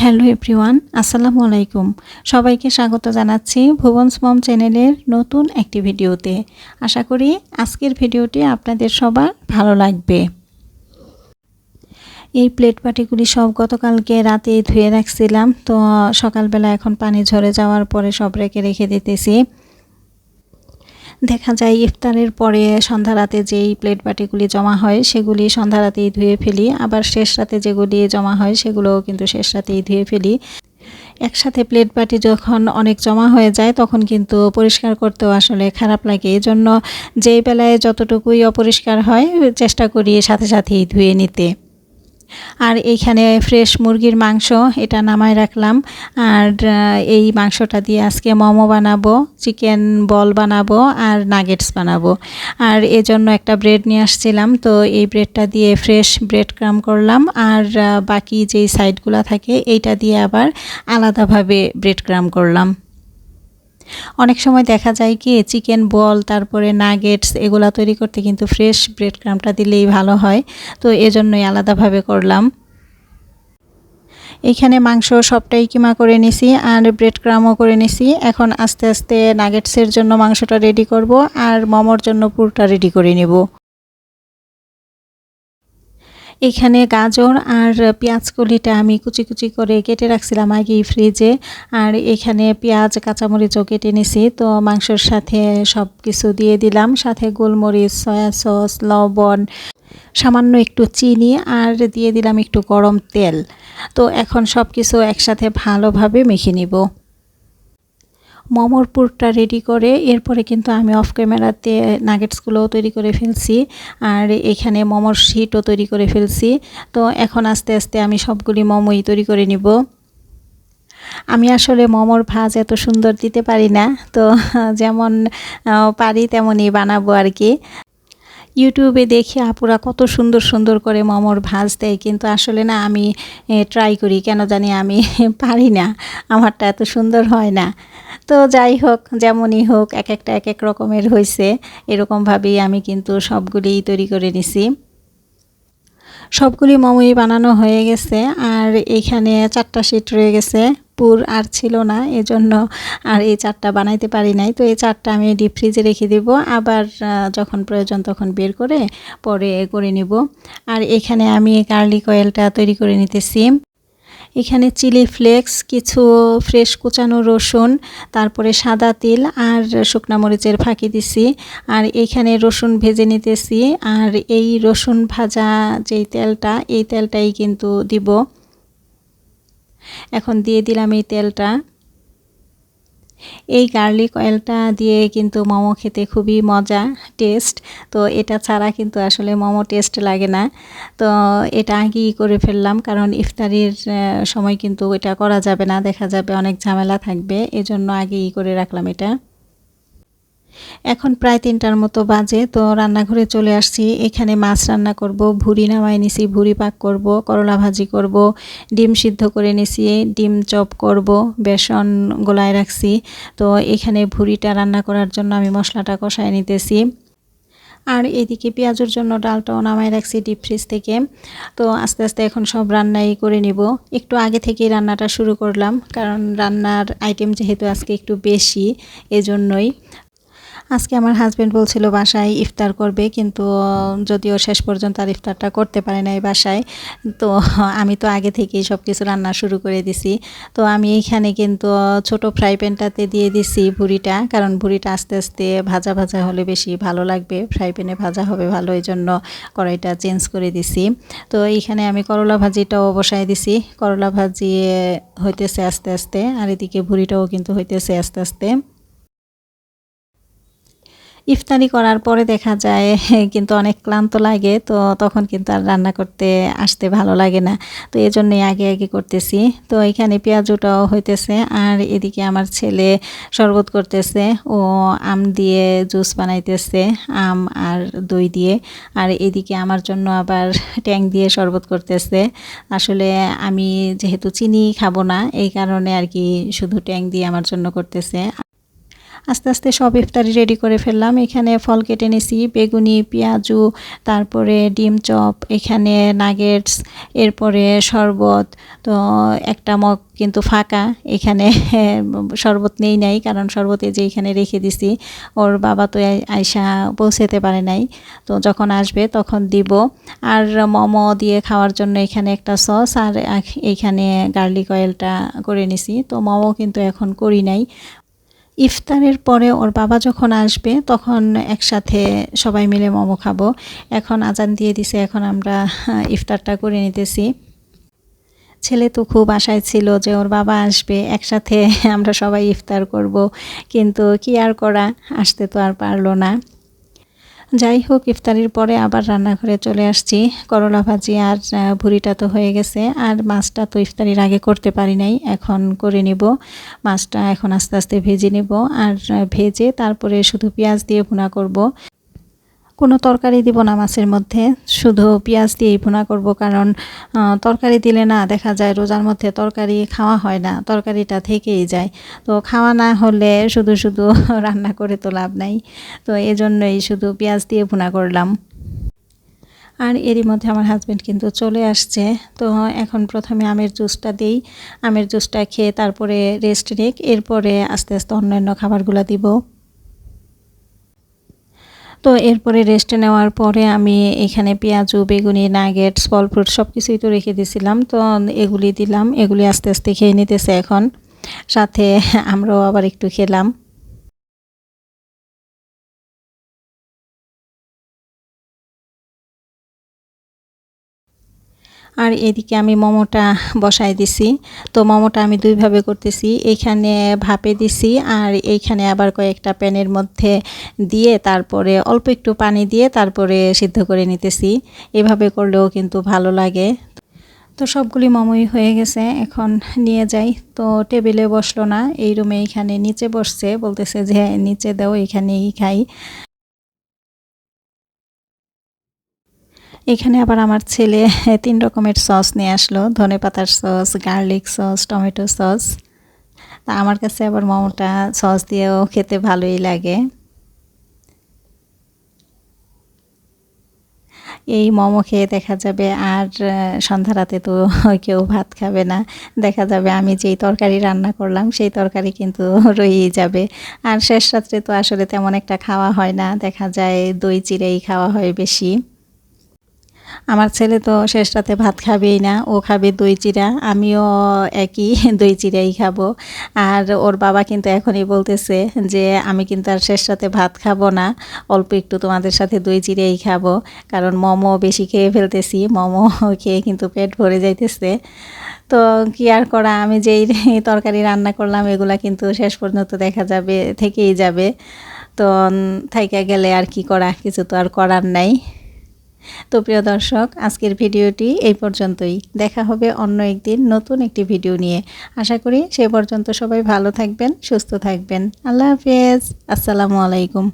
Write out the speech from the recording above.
Hello everyone, আসসালামু আলাইকুম। সবাইকে স্বাগত জানাচ্ছি ভুবনস মম চ্যানেলের নতুন একটি ভিডিওতে। আশা করি আজকের ভিডিওটি আপনাদের সবার ভালো লাগবে। এই প্লেট বাটিগুলি সব গতকালকে রাতে ধুয়ে রাখছিলাম, তো সকালবেলা এখন পানি ঝরে যাওয়ার পরে সব রেখে দিতেছি। দেখা যায় ইফতারের পরে সন্ধ্যা রাতে যেই প্লেট বাটিগুলি জমা হয় সেগুলি সন্ধ্যা রাতেই ধুয়ে ফেলি, আবার শেষ রাতে যেগুলি জমা হয় সেগুলোও কিন্তু শেষ রাতেই ধুয়ে ফেলি। একসাথে প্লেট বাটি যখন অনেক জমা হয়ে যায় তখন কিন্তু পরিষ্কার করতেও আসলে খারাপ লাগে, এজন্য যেই বেলায় যতটুকুই অপরিষ্কার হয় চেষ্টা করি সাথে সাথেই ধুয়ে নিতে। আর এইখানে ফ্রেশ মুরগির মাংস এটা নামায় রাখলাম, আর এই মাংসটা দিয়ে আজকে মোমো বানাবো, চিকেন বল বানাবো আর নাগেটস বানাবো। আর এজন্য একটা ব্রেড নিয়ে আসছিলাম, তো এই ব্রেডটা দিয়ে ফ্রেশ ব্রেড ক্রাম করলাম, আর বাকি যেই সাইডগুলো থাকে এইটা দিয়ে আবার আলাদাভাবে ব্রেড ক্রাম করলাম। অনেক সময় দেখা যায় কি চিকেন বল তারপরে নাগেটস এগুলা তৈরি করতে কিন্তু ফ্রেশ ব্রেড ক্রামটা দিলেই ভালো হয়, তো এজন্যই আলাদাভাবে করলাম। এইখানে মাংস সবটাই কিমা করে নিছি আর ব্রেড ক্রামও করে নিছি। এখন আস্তে আস্তে নাগেটসের জন্য মাংসটা রেডি করব আর মোমোর জন্য পুরটা রেডি করে নেব। এখানে গাজর আর পেঁয়াজ কলিটা আমি কুচি কুচি করে কেটে রাখছিলাম আগেই ফ্রিজে, আর এখানে পেঁয়াজ কাঁচামরিচও কেটে নিছি। তো মাংসর সাথে সব কিছু দিয়ে দিলাম, সাথে গোলমরিচ, সয়া সস, লবণ, সামান্য একটু চিনি আর দিয়ে দিলাম একটু গরম তেল। তো এখন সব কিছু একসাথে ভালোভাবে মেখে নিব। মোমোর পুরটা রেডি করে এরপরে কিন্তু আমি অফ ক্যামেরাতে নাগেটসগুলোও তৈরি করে ফেলছি, আর এখানে মোমোর শিটও তৈরি করে ফেলছি। তো এখন আস্তে আস্তে আমি সবগুলি মোমোই তৈরি করে নিব। আমি আসলে মোমোর ভাজ এত সুন্দর দিতে পারি না, তো যেমন পারি তেমনই বানাবো আর কি। ইউটিউবে দেখি আপুরা কত সুন্দর সুন্দর করে মোমোর ভাজ দেয়, কিন্তু আসলে না আমি ট্রাই করি, কেন জানি আমি পারি না, আমারটা এত সুন্দর হয় না। তো যাই হোক, যেমনই হোক এক একটা এক এক রকমের হয়েছে, এরকমভাবেই আমি কিন্তু সবগুলিই তৈরি করে নিছি। সবগুলি মোমোই বানানো হয়ে গেছে, আর এইখানে 4টা শিট রয়ে গেছে, পুর আর ছিল না, এজন্য আর এই 4টা বানাইতে পারি নাই। তো এই 4টা আমি ডিপ ফ্রিজে রেখে দেব, আবার যখন প্রয়োজন তখন বের করে পরে করে নিব। আর এখানে আমি গার্লিক অয়েলটা তৈরি করে নিতেছি। এখানে চিলি ফ্লেক্স, কিছু ফ্রেশ কুচানো রসুন, তারপরে সাদা তিল আর শুকনা মরিচের ফাঁকি দিছি। আর এইখানে রসুন ভেজে নিতেছি, আর এই রসুন ভাজা যেই তেলটা এই তেলটাই কিন্তু দিব। এখন দিয়ে দিলাম এই তেলটা। এই গার্লিক অয়েলটা দিয়ে কিন্তু মোমো খেতে খুবই মজা, টেস্ট। তো এটা ছাড়া কিন্তু আসলে মোমো টেস্ট লাগে না। তো এটা আগেই করে ফেললাম, কারণ ইফতারির সময় কিন্তু এটা করা যাবে না, দেখা যাবে অনেক ঝামেলা থাকবে, এজন্য আগেই করে রাখলাম এটা। এখন প্রায় 3টার মতো বাজে, তো রান্নাঘরে চলে আসছি। এখানে মাছ রান্না করব, ভুড়ি নামাই নিছি, ভুড়ি পাক করব, করলা ভাজি করব, ডিম সিদ্ধ করে নিছি, ডিম চপ করব, বেসন গোলায় রাখছি। তো এখানে ভুড়িটা রান্না করার জন্য আমি মশলাটা কষায় নিতেছি। আর এদিকে পেঁয়াজের জন্য ডালটাও নামাই রাখছি ডিপ ফ্রিজ থেকে। তো আস্তে আস্তে এখন সব রান্নাই করে নিব। একটু আগে থেকেই রান্নাটা শুরু করলাম, কারণ রান্নার আইটেম যেহেতু আজকে একটু বেশি, এজন্যই। আজকে আমার হাজব্যান্ড বলছিল বাসায় ইফতার করবে, কিন্তু যদিও শেষ পর্যন্ত আর ইফতারটা করতে পারে না এই বাসায়। তো আমি তো আগে থেকেই সব কিছু রান্না শুরু করে দিছি। তো আমি এইখানে কিন্তু ছোট ফ্রাই প্যানটাতে দিয়ে দিছি ভুড়িটা, কারণ ভুড়িটা আস্তে আস্তে ভাজা ভাজা হলে বেশি ভালো লাগবে, ফ্রাই প্যানে ভাজা হবে ভালো, এই জন্য কড়াইটা চেঞ্জ করে দিছি। তো এইখানে আমি করলা ভাজিটাও বসায় দিছি, করলা ভাজি হইতেছে আস্তে আস্তে, আর এদিকে ভুড়িটাও কিন্তু হইতেছে আস্তে আস্তে। ইফতারি করার পরে দেখা যায় কিন্তু অনেক ক্লান্ত লাগে, তো তখন কিন্তু আর রান্না করতে আসতে ভালো লাগে না, তো এজন্যই আগে আগে করতেছি। তো এখানে পেঁয়াজটাও হইতেছে, আর এদিকে আমার ছেলে শরবত করতেছে, ও আম দিয়ে জুস বানাইতেছে, আম আর দই দিয়ে। আর এদিকে আমার জন্য আবার ট্যাং দিয়ে শরবত করতেছে। আসলে আমি যেহেতু চিনি খাবো না, এই কারণে আর কি শুধু ট্যাং দিয়ে আমার জন্য করতেছে। আস্তে আস্তে সব ইফতারি রেডি করে ফেললাম। এখানে ফল কেটে নিছি, বেগুনি, পেঁয়াজু, তারপরে ডিম চপ, এখানে নাগেটস, এরপরে শরবত। তো একটা মগ কিন্তু ফাঁকা, এখানে শরবত নেই নাই, কারণ শরবতে যে এখানে রেখে দিছি, ওর বাবা তো আয়সা পৌঁছাতে পারে নাই, তো যখন আসবে তখন দিব। আর মোমো দিয়ে খাওয়ার জন্য এখানে একটা সস আর এইখানে গার্লিক অয়েলটা করে নিছি। তো মোমো কিন্তু এখন করি নাই, ইফতারের পরে ওর বাবা যখন আসবে তখন একসাথে সবাই মিলে মোমো খাবো। এখন আজান দিয়ে দিছে, এখন আমরা ইফতারটা করে নিতেছি। ছেলে তো খুব আশায় ছিল যে ওর বাবা আসবে, একসাথে আমরা সবাই ইফতার করব, কিন্তু কি আর করা, আসতে তো আর পারলো না। যাই হোক, ইফতারির পরে আবার রান্নাঘরে চলে আসছি। করলা ভাজি আর ভুড়িটা তো হয়ে গেছে, আর মাছটা তো ইফতারির আগে করতে পারি নাই, এখন করে নিব। মাছটা এখন আস্তে আস্তে ভেজে নিব, আর ভেজে তারপরে শুধু পেঁয়াজ দিয়ে ভুনা করব। কোনো তরকারি দিব না মাছের মধ্যে, শুধু পেঁয়াজ দিয়েই ভুনা করব, কারণ তরকারি দিলে না দেখা যায় রোজার মধ্যে তরকারি খাওয়া হয় না, তরকারিটা থেকেই যায়। তো খাওয়া না হলে শুধু শুধু রান্না করে তো লাভ নাই, তো এজন্যই শুধু পেঁয়াজ দিয়ে ভুনা করলাম। আর এরই মধ্যে আমার হাজব্যান্ড কিন্তু চলে আসছে। তো এখন প্রথমে আমের জুসটা দিই, আমের জুসটা খেয়ে তারপরে রেস্ট নিক, এরপরে আস্তে আস্তে অন্যান্য খাবারগুলো দিব। তো এরপরে রেস্ট নেওয়ার পরে আমি এখানে পেঁয়াজু, বেগুনি, নাগেটস, ফল ফ্রুট সব কিছুই তো রেখে দিয়েছিলাম, তো এগুলি দিলাম, এগুলি আস্তে আস্তে খেয়ে নিতেছে এখন, সাথে আমরাও আবার একটু খেলাম। আর এদিকে আমি মোমোটা বসায় দিছি। তো মোমোটা আমি দুইভাবে করতেছি, এইখানে ভাপে দিছি, আর এইখানে আবার কয়েকটা প্যানের মধ্যে দিয়ে তারপরে অল্প একটু পানি দিয়ে তারপরে সিদ্ধ করে নিতেছি। এভাবে করলেও কিন্তু ভালো লাগে। তো সবগুলি মোমোই হয়ে গেছে, এখন নিয়ে যাই। তো টেবিলে বসলো না, এই রুমে এইখানে নিচে বসছে, বলতেছে যে নিচে দাও, এখানেই খাই। এখানে আবার আমার ছেলে 3 রকমের সস নিয়ে আসলো, ধনেপাতার sauce, garlic sauce, tomato sauce. তা আমার কাছে আবার মোমোটা সস দিয়েও খেতে ভালোই লাগে। এই মোমো খেয়ে দেখা যাবে আর সন্ধ্যা রাতে তো কেউ ভাত খাবে না, দেখা যাবে আমি যেই তরকারি রান্না করলাম সেই তরকারি কিন্তু রয়েই যাবে। আর শেষ রাত্রে তো আসলে তেমন একটা খাওয়া হয় না, দেখা যায় দই চিড়েই খাওয়া হয় বেশি। আমার ছেলে তো শেষ রাতে ভাত খাবেই না, ও খাবে দই চিড়া, আমিও একই দই চিড়াই খাবো। আর ওর বাবা কিন্তু এখনই বলতেছে যে আমি কিন্তু আর শেষ রাতে ভাত খাবো না, অল্প একটু তোমাদের সাথে দই চিড়াই খাবো, কারণ মোমো বেশি খেয়ে ফেলতেছি, মোমো খেয়ে কিন্তু পেট ভরে যাইতেছে। তো কি আর করা, আমি যেই তরকারি রান্না করলাম এগুলা কিন্তু শেষ পর্যন্ত দেখা যাবে থেকেই যাবে। তো থাইকা গেলে আর কি করা, কিছু তো আর করার নাই। তো প্রিয় দর্শক, আজকের ভিডিওটি এই পর্যন্তই, দেখা হবে অন্য একদিন নতুন একটি ভিডিও নিয়ে। আশা করি সে পর্যন্ত সবাই ভালো থাকবেন, সুস্থ থাকবেন। আল্লাহ হাফেজ, আসসালামু আলাইকুম।